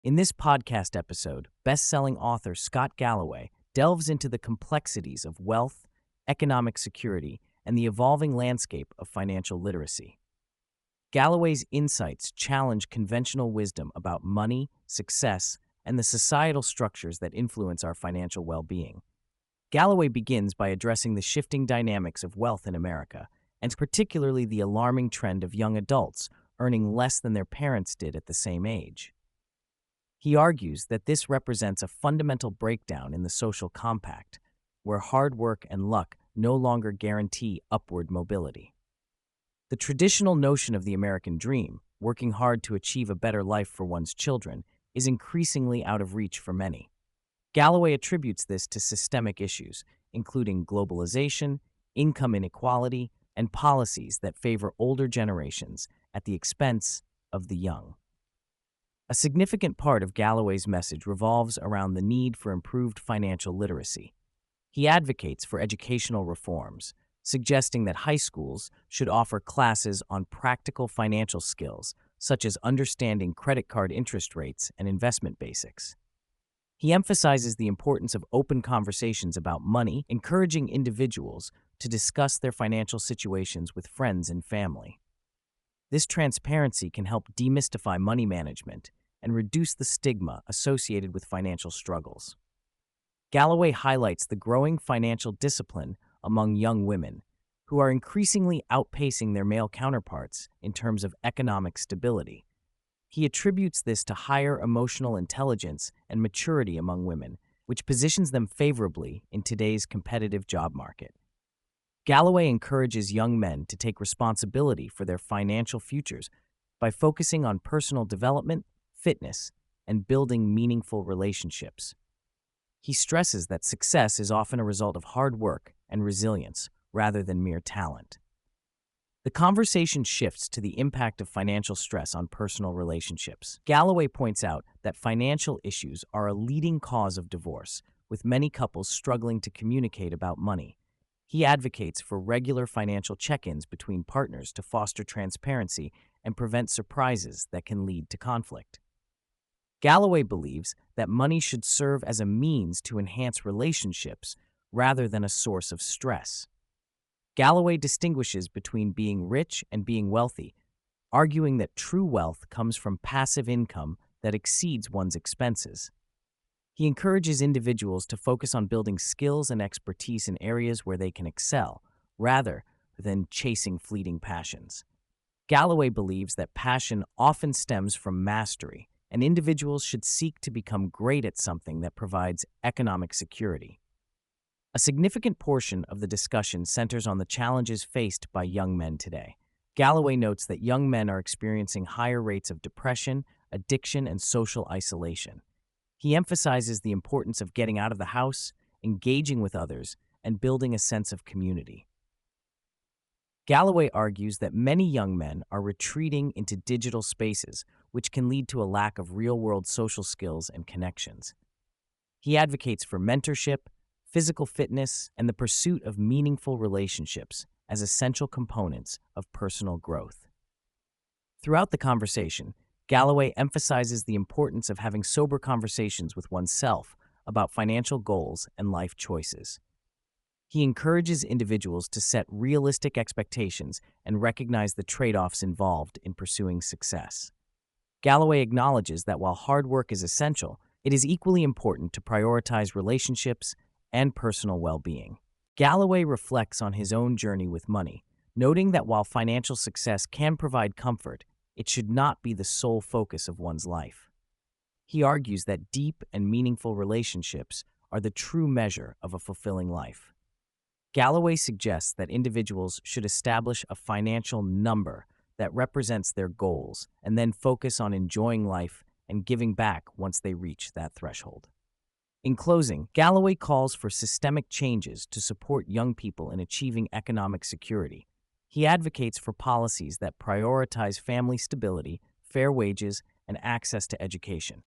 In this podcast episode, best-selling author Scott Galloway delves into the complexities of wealth, economic security, and the evolving landscape of financial literacy. Galloway's insights challenge conventional wisdom about money, success, and the societal structures that influence our financial well-being. Galloway begins by addressing the shifting dynamics of wealth in America, and particularly the alarming trend of young adults earning less than their parents did at the same age. He argues that this represents a fundamental breakdown in the social compact, where hard work and luck no longer guarantee upward mobility. The traditional notion of the American dream, working hard to achieve a better life for one's children, is increasingly out of reach for many. Galloway attributes this to systemic issues, including globalization, income inequality, and policies that favor older generations at the expense of the young. A significant part of Galloway's message revolves around the need for improved financial literacy. He advocates for educational reforms, suggesting that high schools should offer classes on practical financial skills, such as understanding credit card interest rates and investment basics. He emphasizes the importance of open conversations about money, encouraging individuals to discuss their financial situations with friends and family. This transparency can help demystify money management and reduce the stigma associated with financial struggles. Galloway highlights the growing financial discipline among young women, who are increasingly outpacing their male counterparts in terms of economic stability. He attributes this to higher emotional intelligence and maturity among women, which positions them favorably in today's competitive job market. Galloway encourages young men to take responsibility for their financial futures by focusing on personal development, fitness, and building meaningful relationships. He stresses that success is often a result of hard work and resilience rather than mere talent. The conversation shifts to the impact of financial stress on personal relationships. Galloway points out that financial issues are a leading cause of divorce, with many couples struggling to communicate about money. He advocates for regular financial check-ins between partners to foster transparency and prevent surprises that can lead to conflict. Galloway believes that money should serve as a means to enhance relationships rather than a source of stress. Galloway distinguishes between being rich and being wealthy, arguing that true wealth comes from passive income that exceeds one's expenses. He encourages individuals to focus on building skills and expertise in areas where they can excel, rather than chasing fleeting passions. Galloway believes that passion often stems from mastery, and individuals should seek to become great at something that provides economic security. A significant portion of the discussion centers on the challenges faced by young men today. Galloway notes that young men are experiencing higher rates of depression, addiction, and social isolation. He emphasizes the importance of getting out of the house, engaging with others, and building a sense of community. Galloway argues that many young men are retreating into digital spaces, which can lead to a lack of real-world social skills and connections. He advocates for mentorship, physical fitness, and the pursuit of meaningful relationships as essential components of personal growth. Throughout the conversation, Galloway emphasizes the importance of having sober conversations with oneself about financial goals and life choices. He encourages individuals to set realistic expectations and recognize the trade-offs involved in pursuing success. Galloway acknowledges that while hard work is essential, it is equally important to prioritize relationships and personal well-being. Galloway reflects on his own journey with money, noting that while financial success can provide comfort, it should not be the sole focus of one's life. He argues that deep and meaningful relationships are the true measure of a fulfilling life. Galloway suggests that individuals should establish a financial number that represents their goals and then focus on enjoying life and giving back once they reach that threshold. In closing, Galloway calls for systemic changes to support young people in achieving economic security. He advocates for policies that prioritize family stability, fair wages, and access to education.